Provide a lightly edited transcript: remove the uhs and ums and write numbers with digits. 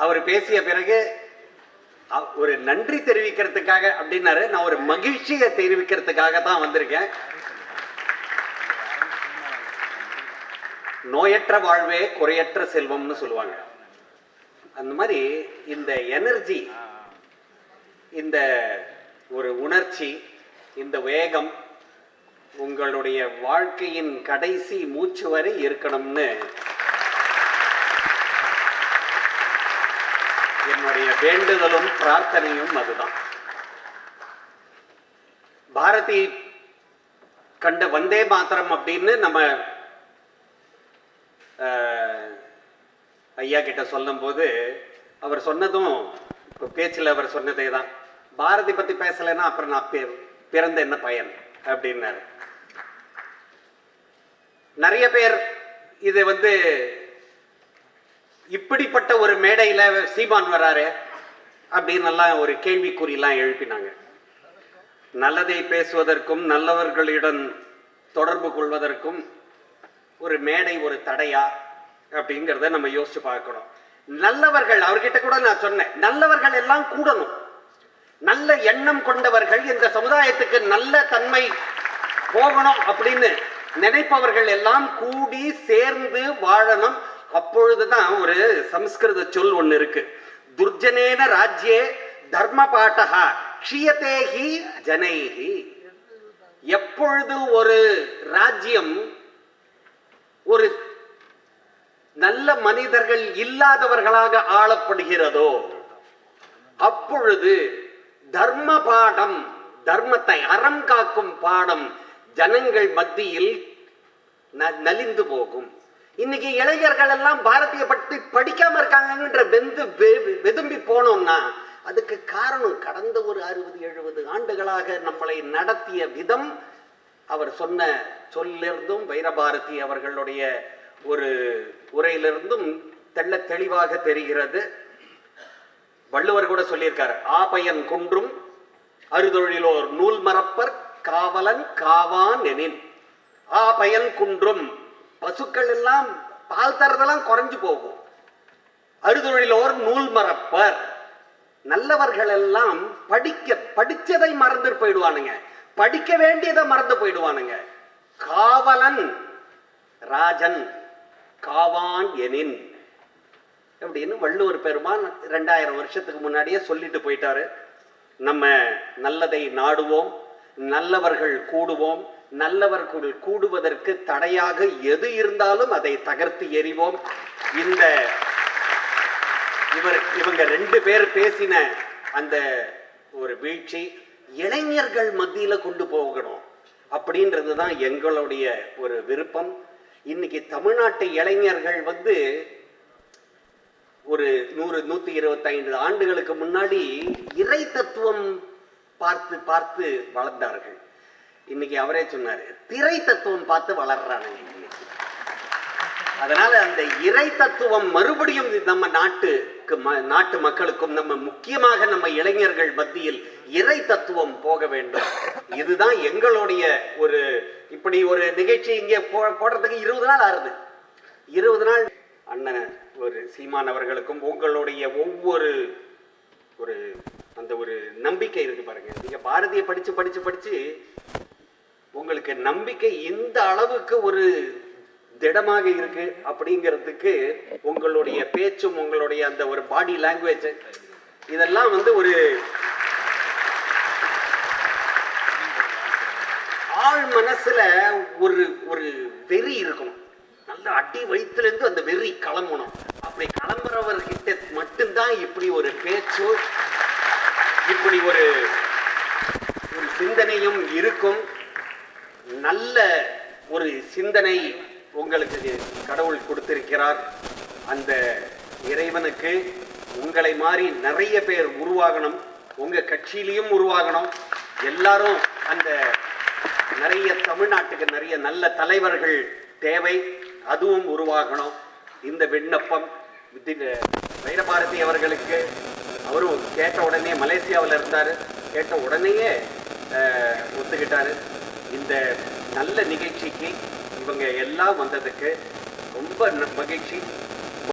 அவர் பேசிய பிறகு ஒரு நன்றி தெரிவிக்கிறதுக்காக அப்படின்னாரு. நான் ஒரு மகிழ்ச்சியை தெரிவிக்கிறதுக்காக தான் வந்திருக்கேன். நோயற்ற வாழ்வே குறையற்ற செல்வம்னு சொல்லுவாங்க. அந்த மாதிரி இந்த எனர்ஜி, இந்த ஒரு உணர்ச்சி, இந்த வேகம் உங்களுடைய வாழ்க்கையின் கடைசி மூச்சு வரை இருக்கணும்னு என்னுடைய வேண்டுதலும் பிரார்த்தனையும் அதுதான். பாரதி கண்ட வந்தே மாதரம் அப்படின்னு நம்ம ஐயா கிட்ட சொல்லும் போது அவர் சொன்னதும் பேச்சில் அவர் சொன்னதே தான். பாரதி பத்தி பேசலைன்னா அப்புறம் நான் பிறந்த என்ன பயன் அப்படின்னாரு. நிறைய பேர் இது இப்படிப்பட்ட ஒரு மேடையில சீமான் வராரு அப்படின்னு எல்லாம் ஒரு கேள்விக்குறியெல்லாம் எழுப்பினாங்க. நல்லதை பேசுவதற்கும் நல்லவர்களிடம் தொடர்பு கொள்வதற்கும் ஒரு மேடை ஒரு தடையா அப்படிங்கிறத நம்ம யோசிச்சு பார்க்கணும். நல்லவர்கள், அவர்கிட்ட கூட நான் சொன்னேன், நல்லவர்கள் எல்லாம் கூடணும். நல்ல எண்ணம் கொண்டவர்கள், இந்த சமுதாயத்துக்கு நல்ல தன்மை போகணும் அப்படின்னு நினைப்பவர்கள் எல்லாம் கூடி சேர்ந்து வாழணும். அப்பொழுதுதான் ஒரு சமஸ்கிருத சொல் ஒண்ணு இருக்கு, துர்ஜனேன ராஜ்யே தர்ம பாட்டகா க்ஷியதேஹி ஜனைஹி. எப்பொழுது ஒரு ராஜ்யம் ஒரு நல்ல மனிதர்கள் இல்லாதவர்களாக ஆளப்படுகிறதோ அப்பொழுது தர்ம பாடம், தர்மத்தை அறம் காக்கும் பாடம் ஜனங்கள் மத்தியில் நலிந்து போகும். இன்னைக்கு இளைஞர்கள் எல்லாம் பாரதிய பற்றி படிக்காம இருக்காங்கன்ற வெதும்பி போனோம்னா அதுக்கு காரணம் கடந்த ஒரு 60-70 ஆண்டுகளாக நம்மளை நடத்திய விதம். அவர் சொன்ன சொல்லிருந்தும் வைரபாரதி அவர்களுடைய ஒரு உரையிலிருந்தும் தெள்ள தெளிவாக தெரிகிறது. வள்ளுவர் கூட சொல்லியிருக்காரு, ஆபயன் குன்றும் அறுதொழிலோர் நூல் மறப்பர் காவலன் காவான் எனின். ஆபயன் குன்றும், பசுக்கள் எல்லாம் பால் தரதெல்லாம் குறைஞ்சு போகும். அறுதொழிலோர் நூல் மறப்பர், நல்லவர்கள் எல்லாம் படிச்சதை மறந்து போயிடுவானுங்க, படிக்க வேண்டியதை மறந்து போயிடுவானுங்க. காவலன் ராஜன் காவான் எனின் அப்படின்னு வள்ளுவர் பெருமான் 2000 வருஷத்துக்கு முன்னாடியே சொல்லிட்டு போயிட்டாரு. நம்ம நல்லதை நாடுவோம், நல்லவர்கள் கூடுவோம், நல்லவர்கள் கூடுவதற்கு தடையாக எது இருந்தாலும் அதை தகர்த்து எறிவோம். இவங்க 2 பேர் பேசின அந்த ஒரு வீழ்ச்சி இளைஞர்கள் மத்தியில கொண்டு போகணும் அப்படின்றதுதான் எங்களுடைய ஒரு விருப்பம். இன்னைக்கு தமிழ்நாட்டு இளைஞர்கள் ஒரு 100-125 ஆண்டுகளுக்கு முன்னாடி இறை தத்துவம் பார்த்து பார்த்து வளர்ந்தார்கள். இன்னைக்கு அவரே சொன்னாரு, திரை தத்துவம் பார்த்து வளர்றானுங்க. அதனால அந்த இறை தத்துவம் மறுபடியும் நம்ம நாட்டு மக்களுக்கும் நம்ம முக்கியமாக நம்ம இளைஞர்கள் மத்தியில் இறை தத்துவம் போக வேண்டும். இதுதான் எங்களுடைய ஒரு இப்படி ஒரு நிகழ்ச்சி இங்கே போடுறதுக்கு 20 நாள் ஆறுது. 20 நாள் அண்ணன் ஒரு சீமான் அவர்களுக்கும் உங்களுடைய ஒவ்வொரு அந்த ஒரு நம்பிக்கை இருக்கு பாருங்க. நீங்க பாரதியை படிச்சு படிச்சு படிச்சு உங்களுக்கு நம்பிக்கை இந்த அளவுக்கு ஒரு திடமாக இருக்கு அப்படிங்கிறதுக்கு உங்களுடைய பேச்சும் உங்களுடைய அந்த ஒரு பாடி லாங்குவேஜ் இதெல்லாம் ஒரு ஆள் மனசுல ஒரு ஒரு வெறி இருக்கணும். நல்ல அடி வயிற்றுலேருந்து அந்த வெறி கிளம்பணும். அப்படி கிளம்புறவர்கிட்ட மட்டும்தான் இப்படி ஒரு பேச்சு, இப்படி ஒரு சிந்தனையும் இருக்கும். நல்ல ஒரு சிந்தனை உங்களுக்கு கடவுள் கொடுத்திருக்கிறார். அந்த இறைவனுக்கு உங்களை மாதிரி நிறைய பேர் உருவாகணும், உங்க கட்சியிலையும் உருவாகணும். எல்லாரும் அந்த நிறைய தமிழ்நாட்டுக்கு நிறைய நல்ல தலைவர்கள் தேவை, அதுவும் உருவாகணும். இந்த விண்ணப்பம் வைரபாரதி அவர்களுக்கு, அவரும் கேட்ட உடனே மலேசியாவில் இருந்தார், கேட்ட உடனேயே ஒத்துக்கிட்டாரு. இந்த நல்ல நிகழ்ச்சிக்கு இவங்க எல்லாம் வந்ததுக்கு ரொம்ப மகிழ்ச்சி.